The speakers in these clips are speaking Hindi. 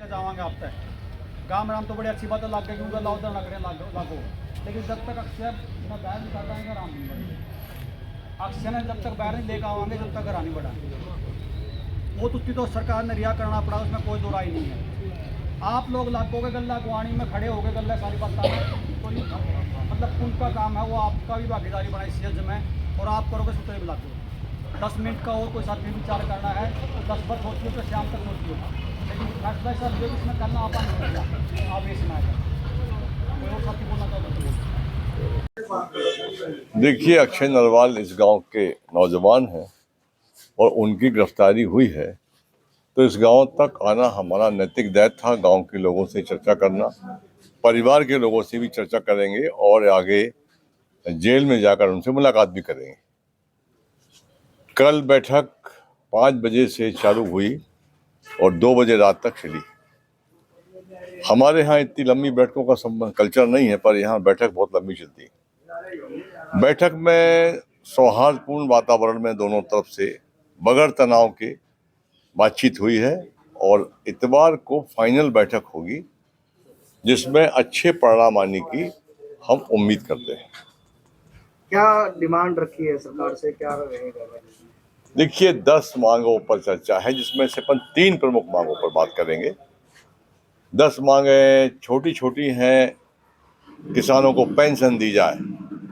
जावांगे आप तक गाँव में हम तो बड़ी अच्छी बात है, लाग के क्योंकि लाओ लग रहे लागो, लेकिन जब तक अक्षय ना बैर निकालता है आराम नहीं बढ़ेगा। अक्षय ने जब तक बैर नहीं लेकर आवाएंगे जब तक घर नहीं बढ़ाएंगे। वो तो सरकार ने रिया करना पड़ा, उसमें कोई दो राय नहीं है। आप लोग लागों के गल्ला गुआनी में खड़े हो गए गल्ला सारी बात तो मतलब उनका काम है, वो आपका भी भागीदारी बनाई सीएज में और आप करोगे सूत्रे में लागू। 10 मिनट का और कोई साथी विचार करना है तो 10 बार सोचिए तो शाम तक सोचिए, लेकिन फैसला ऐसा जो इसमें करना आप आवेश में आएगा। कोई और साथी बोलना चाहता तो देखिए, अक्षय नरवाल इस गांव के नौजवान हैं और उनकी गिरफ्तारी हुई है, तो इस गांव तक आना हमारा नैतिक दायित्व था। गांव के लोगों से चर्चा करना, परिवार के लोगों से भी चर्चा करेंगे और आगे जेल में जाकर उनसे मुलाकात भी करेंगे। कल बैठक 5 बजे से चालू हुई और 2 बजे रात तक चली। हमारे यहाँ इतनी लंबी बैठकों का कल्चर नहीं है, पर यहाँ बैठक बहुत लंबी चलती है। बैठक में सौहार्दपूर्ण वातावरण में दोनों तरफ से बगैर तनाव के बातचीत हुई है और इतवार को फाइनल बैठक होगी जिसमें अच्छे परिणाम आने की हम उम्मीद करते हैं। क्या डिमांड रखी है सरकार से, क्या रहेगा? देखिए, 10 मांगों पर चर्चा है जिसमें से अपन 3 प्रमुख मांगों पर बात करेंगे। 10 मांगें छोटी छोटी हैं। किसानों को पेंशन दी जाए,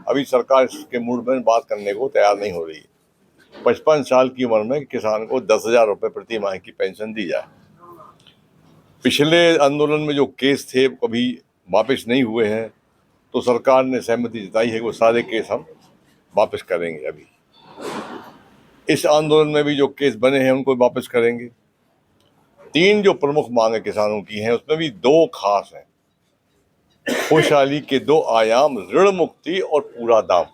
अभी सरकार इसके मूड में बात करने को तैयार नहीं हो रही है। 55 साल की उम्र में किसान को 10,000 रुपये प्रति माह की पेंशन दी जाए। पिछले आंदोलन में जो केस थे कभी वापस नहीं हुए हैं, तो सरकार ने सहमति जताई है कि वो सारे केस हम वापस करेंगे। अभी इस आंदोलन में भी जो केस बने हैं उनको वापस करेंगे। 3 जो प्रमुख मांगे किसानों की हैं उसमें भी 2 खास हैं। खुशहाली के 2 आयाम, ऋण मुक्ति और पूरा दाम,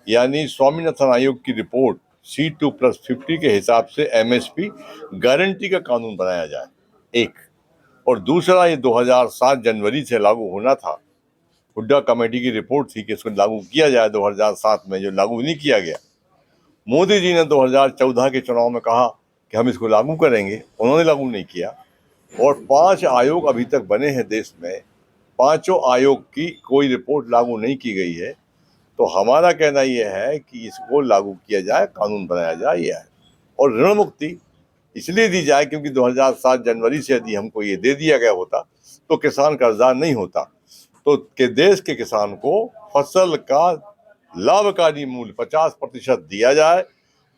यानी स्वामीनाथन आयोग की रिपोर्ट C2+50 के हिसाब से MSP गारंटी का कानून बनाया जाए, एक। और दूसरा, ये 2007 जनवरी से लागू होना था। हुड्डा कमेटी की रिपोर्ट थी कि इसको लागू किया जाए 2007 में, जो लागू नहीं किया गया। मोदी जी ने 2014 के चुनाव में कहा कि हम इसको लागू करेंगे, उन्होंने लागू नहीं किया। और 5 आयोग अभी तक बने हैं देश में, 5 आयोग की कोई रिपोर्ट लागू नहीं की गई है। तो हमारा कहना यह है कि इसको लागू किया जाए, कानून बनाया जाए यह है। और ऋण मुक्ति इसलिए दी जाए क्योंकि 2007 जनवरी से यदि हमको ये दे दिया गया होता तो किसान कर्जदार नहीं होता। तो के देश के किसान को फसल का लाभकारी मूल्य 50% दिया जाए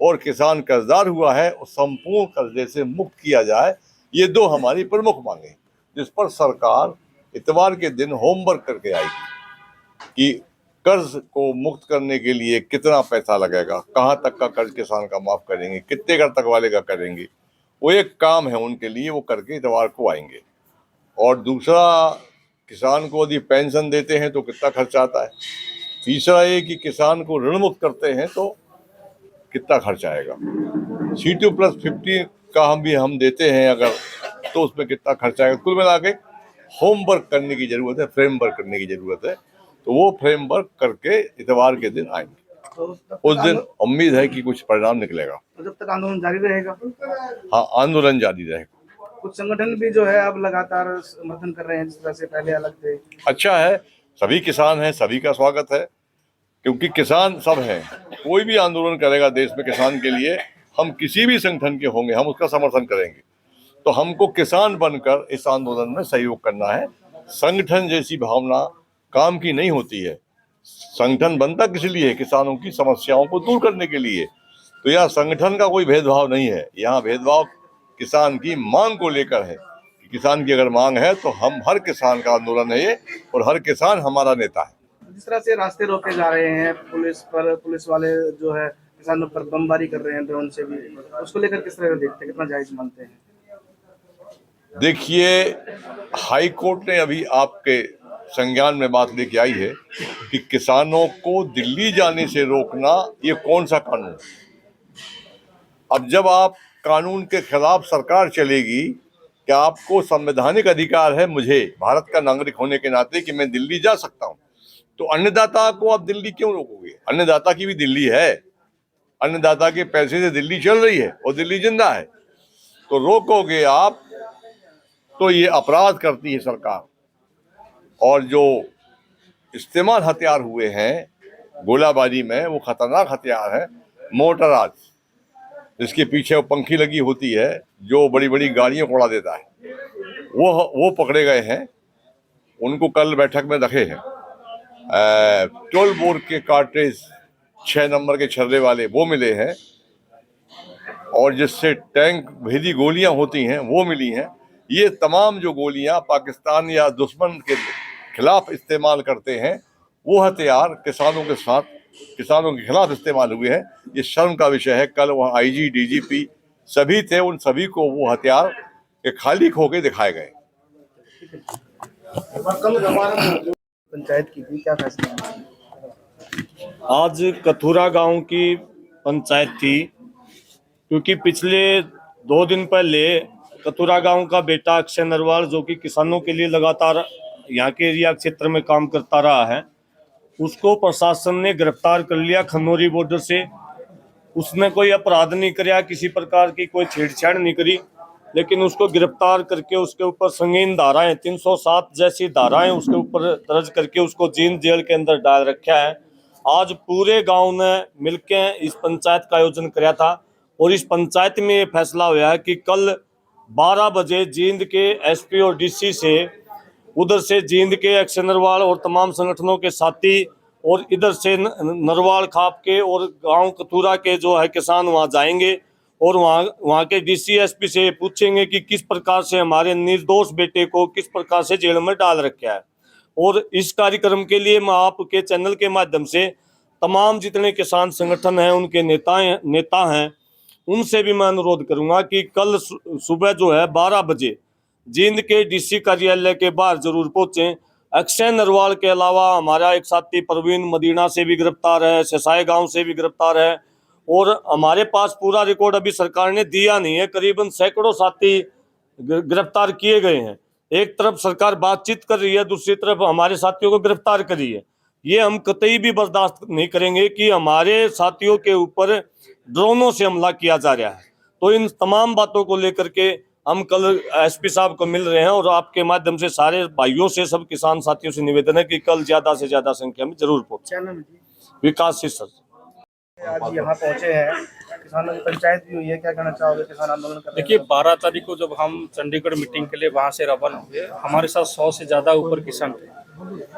और किसान कर्जदार हुआ है उस संपूर्ण कर्जे से मुक्त किया जाए। ये 2 हमारी प्रमुख मांगे, जिस पर सरकार इतवार के दिन होमवर्क करके आएगी कि कर्ज को मुक्त करने के लिए कितना पैसा लगेगा, कहाँ तक का कर्ज किसान का माफ करेंगे, कितने घर तक वाले का करेंगे। वो एक काम है उनके लिए, वो करके इतवार को आएंगे। और दूसरा, किसान को यदि पेंशन देते हैं तो कितना खर्चा आता है। तीसरा ये कि किसान को ऋण मुक्त करते हैं तो कितना खर्चा आएगा। C2+50 का हम देते हैं अगर, तो उसमें कितना खर्चा आएगा। कुल मिला के होमवर्क करने की जरूरत है, फ्रेमवर्क करने की जरूरत है। तो वो फ्रेमवर्क करके इतवार के दिन आएंगे। तो उस दिन उम्मीद है कि कुछ परिणाम निकलेगा। तो जब तक आंदोलन जारी रहेगा? हाँ, आंदोलन जारी रहेगा। कुछ संगठन भी जो है अब लगातार समर्थन कर रहे हैं, जिस तरह से पहले अलग थे। अच्छा है, सभी किसान हैं, सभी का स्वागत है, क्योंकि किसान सब हैं। कोई भी आंदोलन करेगा देश में किसान के लिए, हम किसी भी संगठन के होंगे, हम उसका समर्थन करेंगे। तो हमको किसान बनकर इस आंदोलन में सहयोग करना है। संगठन जैसी भावना काम की नहीं होती है। संगठन बनता किस लिए है? किसानों की समस्याओं को दूर करने के लिए। तो यहाँ संगठन का कोई भेदभाव नहीं है, यहाँ भेदभाव किसान की मांग को लेकर है। किसान की अगर मांग है तो हम, हर किसान का आंदोलन है ये, और हर किसान हमारा नेता है। जिस तरह से रास्ते रोके जा रहे हैं, पुलिस वाले जो है किसानों पर बमबारी कर रहे हैं ड्रोन से भी, उसको लेकर किस तरह देखते हैं, कितना जायज मानते हैं? देखिए, हाई कोर्ट ने अभी आपके संज्ञान में बात लेके आई है कि किसानों को दिल्ली जाने से रोकना ये कौन सा कानून है। अब जब आप कानून के खिलाफ सरकार चलेगी कि आपको संवैधानिक अधिकार है, मुझे भारत का नागरिक होने के नाते, कि मैं दिल्ली जा सकता हूँ, तो अन्नदाता को आप दिल्ली क्यों रोकोगे? अन्नदाता की भी दिल्ली है, अन्नदाता के पैसे से दिल्ली चल रही है और दिल्ली जिंदा है। तो रोकोगे आप तो ये अपराध करती है सरकार। और जो इस्तेमाल हथियार हुए हैं गोलाबारी में, वो खतरनाक हथियार है मोटराज, जिसके पीछे वो पंखी लगी होती है, जो बड़ी बड़ी गाड़ियों को उड़ा देता है, वो पकड़े गए हैं। उनको कल बैठक में रखे हैं। 12 बोर के कार्ट्रिज 6 नंबर के छर्रे वाले वो मिले हैं, और जिससे टैंक भेदी गोलियां होती हैं वो मिली हैं। ये तमाम जो गोलियां पाकिस्तान या दुश्मन के खिलाफ इस्तेमाल करते हैं, वो हथियार किसानों के खिलाफ इस्तेमाल हुए हैं। ये शर्म का विषय है। कल वहाँ IG DGP सभी थे, उन सभी को वो हथियार के खाली होके दिखाए गए। पंचायत की थी, क्या फैसला? आज कथुरा गांव की पंचायत थी, क्योंकि पिछले 2 दिन पहले कथुरा गांव का बेटा अक्षय नरवाल, जो कि किसानों के लिए लगातार यहाँ के एरिया क्षेत्र में काम करता रहा है, उसको प्रशासन ने गिरफ्तार कर लिया खनौरी बॉर्डर से। उसने कोई अपराध नहीं किया, किसी प्रकार की कोई छेड़छाड़ नहीं करी, लेकिन उसको गिरफ्तार करके उसके ऊपर संगीन धाराएं 307 जैसी धाराएं उसके ऊपर दर्ज करके उसको जींद जेल के अंदर डाल रखा है। आज पूरे गांव ने मिलकर इस पंचायत का आयोजन किया था, और इस पंचायत में ये फैसला हुआ है कि कल 12 बजे जींद के SP और DC से, उधर से जींद के अक्षय नरवाल और तमाम संगठनों के साथी, और इधर से नरवाल खाप के और गांव कथुरा के जो है किसान वहां जाएंगे, और वहाँ के DC SP से पूछेंगे कि किस प्रकार से हमारे निर्दोष बेटे को किस प्रकार से जेल में डाल रखा है। और इस कार्यक्रम के लिए मैं आपके चैनल के माध्यम से तमाम जितने किसान संगठन हैं, उनके नेता हैं, उनसे भी मैं अनुरोध करूंगा कि कल सुबह जो है 12 बजे जींद के DC कार्यालय के बाहर जरूर पहुंचें। अक्षय नरवाल के अलावा हमारा एक साथी परवीन मदीना से भी गिरफ्तार है, सिसाई गांव से भी गिरफ्तार है, और हमारे पास पूरा रिकॉर्ड अभी सरकार ने दिया नहीं है, करीबन सैकड़ों साथी गिरफ्तार किए गए हैं। एक तरफ सरकार बातचीत कर रही है, दूसरी तरफ हमारे साथियों को गिरफ्तार कर रही है। ये हम कतई भी बर्दाश्त नहीं करेंगे कि हमारे साथियों के ऊपर ड्रोनों से हमला किया जा रहा है। तो इन तमाम बातों को लेकर के हम कल SP साहब को मिल रहे हैं, और आपके माध्यम से सारे भाइयों से, सब किसान साथियों से निवेदन है कि कल ज्यादा से ज्यादा संख्या में जरूर पहुंचे। विकास से सर आज यहाँ पहुंचे हैं, किसानों की पंचायत भी हुई है, क्या कहना चाहोगे? किसान आंदोलन कर रहे हैं। देखिए, 12 तारीख को जब हम चंडीगढ़ मीटिंग के लिए वहाँ से रवाना हुए, हमारे साथ 100 से ज़्यादा ऊपर किसान थे।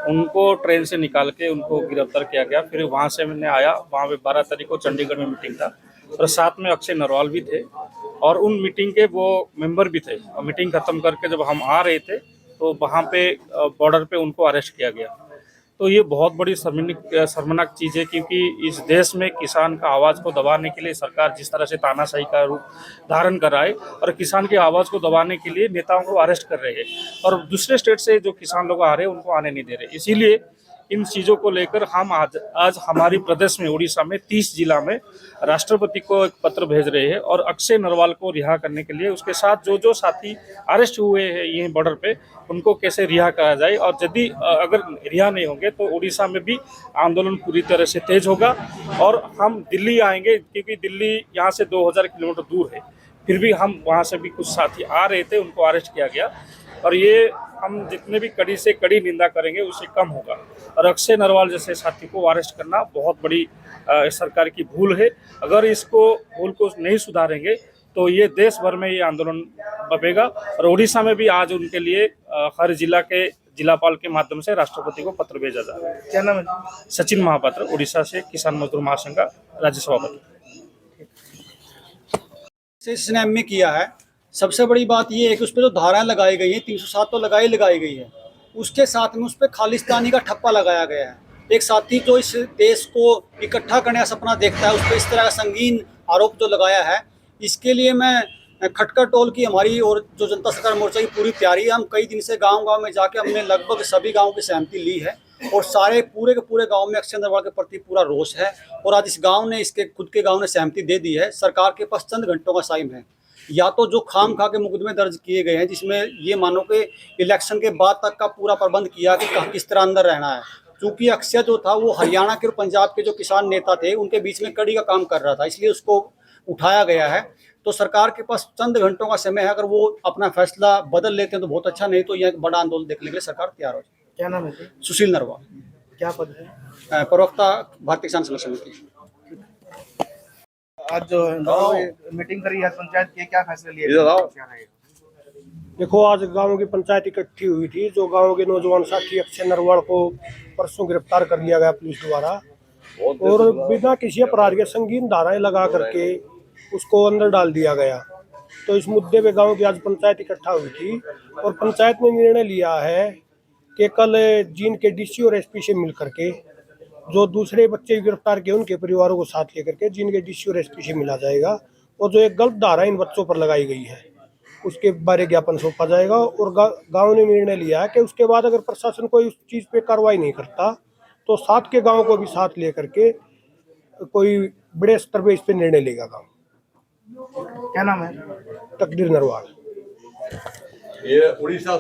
उनको ट्रेन से निकाल के उनको गिरफ्तार किया गया। फिर वहाँ से मैंने आया, वहाँ पे 12 तारीख को चंडीगढ़ में मीटिंग था, और साथ में अक्षय नरवाल भी थे, और उन मीटिंग के वो मेंबर भी थे। और मीटिंग खत्म करके जब हम आ रहे थे, तो वहाँ पे बॉर्डर पे उनको अरेस्ट किया गया। तो ये बहुत बड़ी शर्मनाक चीज़ है, क्योंकि इस देश में किसान का आवाज़ को दबाने के लिए सरकार जिस तरह से तानाशाही का रूप धारण कर रहा है, और किसान की आवाज़ को दबाने के लिए नेताओं को अरेस्ट कर रहे हैं, और दूसरे स्टेट से जो किसान लोग आ रहे हैं उनको आने नहीं दे रहे। इसीलिए इन चीज़ों को लेकर हम आज हमारी प्रदेश में, उड़ीसा में 30 जिला में राष्ट्रपति को एक पत्र भेज रहे हैं, और अक्षय नरवाल को रिहा करने के लिए उसके साथ जो जो साथी अरेस्ट हुए हैं यहीं बॉर्डर पे, उनको कैसे रिहा करा जाए। और यदि अगर रिहा नहीं होंगे तो उड़ीसा में भी आंदोलन पूरी तरह से तेज होगा, और हम दिल्ली आएंगे, क्योंकि दिल्ली यहाँ से 2000 किलोमीटर दूर है। फिर भी हम वहाँ से भी कुछ साथी आ रहे थे, उनको अरेस्ट किया गया, और ये हम जितने भी कड़ी से कड़ी निंदा करेंगे उससे कम होगा। और अक्षय नरवाल जैसे साथी को अरेस्ट करना बहुत बड़ी सरकार की भूल है। अगर इसको भूल को नहीं सुधारेंगे तो ये देश भर में ये आंदोलन बपेगा, और उड़ीसा में भी आज उनके लिए हर जिला के जिलापाल के माध्यम से राष्ट्रपति को पत्र भेजा जा रहा है। क्या नाम है? सचिन महापात्र, उड़ीसा से किसान मजदूर महासंघ का राज्य सभापति। इसने एमए किया है। सबसे बड़ी बात ये है कि उस पर जो धाराएं लगाई गई हैं 307 तो लगाई गई है, उसके साथ में उस पर खालिस्तानी का ठप्पा लगाया गया है। एक साथी जो इस देश को इकट्ठा करने का सपना देखता है, उस पर इस तरह का संगीन आरोप जो लगाया है, इसके लिए मैं खटकर टोल की हमारी और जो जनता सरकार मोर्चा की पूरी तैयारी है। हम कई दिन से गांव-गांव में जाके हमने लगभग सभी गाँव की सहमति ली है, और सारे पूरे के पूरे गांव में अक्षय नरवाल के प्रति पूरा रोष है, और आज इस गांव ने, इसके खुद के गांव ने सहमति दे दी है। सरकार के पास चंद घंटों का टाइम है, या तो जो खाम खा के मुकदमे दर्ज किए गए हैं, जिसमें ये मानो कि इलेक्शन के बाद तक का पूरा प्रबंध किया कि किस तरह अंदर रहना है। चूँकि अक्षय जो था वो हरियाणा के और पंजाब के जो किसान नेता थे उनके बीच में कड़ी का काम कर रहा था, इसलिए उसको उठाया गया है। तो सरकार के पास चंद घंटों का समय है, अगर वो अपना फैसला बदल लेते हैं तो बहुत अच्छा, नहीं तो यह एक बड़ा आंदोलन देखने के लिए सरकार तैयार हो जाए। क्या नाम है जी? सुशील नरवाल, क्या पद है? प्रवक्ता भारतीय किसान संघर्ष समिति। आज जो है गाँव में मीटिंग करी है पंचायत की, क्या फैसले लिए? इधर आओ। क्या रहेगा? देखो, आज गांव की पंचायत इकट्ठी हुई थी। जो गांव के नौजवान साथी अक्षय नरवाल को परसों गिरफ्तार कर लिया गया पुलिस द्वारा, और बिना किसी अपराध के संगीन धाराएं लगा करके उसको अंदर डाल दिया गया। तो इस मुद्दे पे गांव की आज पंचायत इकट्ठा हुई थी, और पंचायत ने निर्णय लिया है कि कल जींद के डीसी और एसपी से मिल करके जो दूसरे बच्चे गिरफ्तार किए उनके परिवारों को साथ लेकर के जींद के डीसी और एसपी से मिला जाएगा, और जो एक गलत धारा इन बच्चों पर लगाई गई है उसके बारे ज्ञापन सौंपा जाएगा। और गांव ने निर्णय लिया है कि उसके बाद अगर प्रशासन कोई उस चीज़ पे कार्रवाई नहीं करता तो साथ के गांव को भी साथ लेकर के कोई बड़े स्तर पे इस पे निर्णय लेगा गांव। क्या नाम है? तकदीर नरवाल। ये उड़ीसा